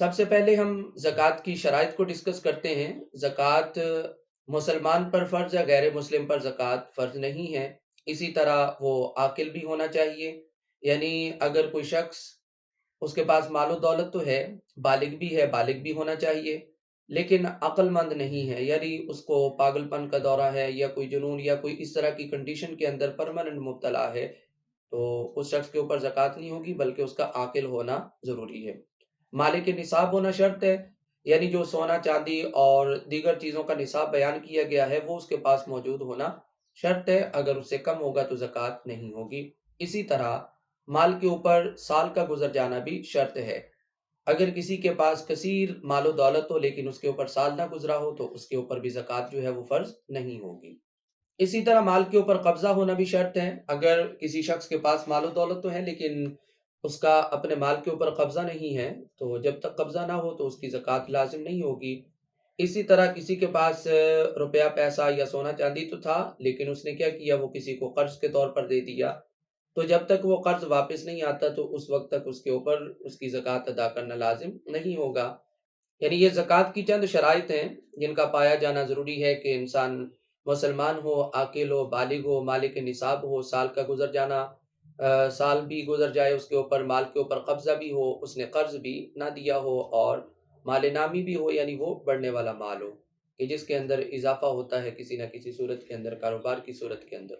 سب سے پہلے ہم زکوٰۃ کی شرائط کو ڈسکس کرتے ہیں۔ زکوٰۃ مسلمان پر فرض ہے، غیر مسلم پر زکوٰۃ فرض نہیں ہے۔ اسی طرح وہ عاقل بھی ہونا چاہیے، یعنی اگر کوئی شخص، اس کے پاس مال و دولت تو ہے، بالغ بھی ہونا چاہیے، لیکن عقل مند نہیں ہے، یعنی اس کو پاگل پن کا دورہ ہے یا کوئی جنون یا کوئی اس طرح کی کنڈیشن کے اندر پرماننٹ مبتلا ہے، تو اس شخص کے اوپر زکوٰۃ نہیں ہوگی، بلکہ اس کا عاقل ہونا ضروری ہے۔ مالک نصاب ہونا شرط ہے، یعنی جو سونا چاندی اور دیگر چیزوں کا نصاب بیان کیا گیا ہے وہ اس کے پاس موجود ہونا شرط ہے، اگر اس سے کم ہوگا تو زکوٰۃ نہیں ہوگی۔ اسی طرح مال کے اوپر سال کا گزر جانا بھی شرط ہے۔ اگر کسی کے پاس کثیر مال و دولت ہو لیکن اس کے اوپر سال نہ گزرا ہو تو اس کے اوپر بھی زکوٰۃ جو ہے وہ فرض نہیں ہوگی۔ اسی طرح مال کے اوپر قبضہ ہونا بھی شرط ہے۔ اگر کسی شخص کے پاس مال و دولت تو ہے لیکن اس کا اپنے مال کے اوپر قبضہ نہیں ہے، تو جب تک قبضہ نہ ہو تو اس کی زکوٰۃ لازم نہیں ہوگی۔ اسی طرح کسی کے پاس روپیہ پیسہ یا سونا چاندی تو تھا، لیکن اس نے کیا کیا، وہ کسی کو قرض کے طور پر دے دیا، تو جب تک وہ قرض واپس نہیں آتا تو اس وقت تک اس کے اوپر اس کی زکوٰۃ ادا کرنا لازم نہیں ہوگا۔ یعنی یہ زکوٰۃ کی چند شرائط ہیں جن کا پایا جانا ضروری ہے کہ انسان مسلمان ہو، عاقل ہو، بالغ ہو، مالک نصاب ہو، سال کا گزر جانا، سال بھی گزر جائے اس کے اوپر، مال کے اوپر قبضہ بھی ہو، اس نے قرض بھی نہ دیا ہو، اور مال نامی بھی ہو، یعنی وہ بڑھنے والا مال ہو کہ جس کے اندر اضافہ ہوتا ہے کسی نہ کسی صورت کے اندر، کاروبار کی صورت کے اندر۔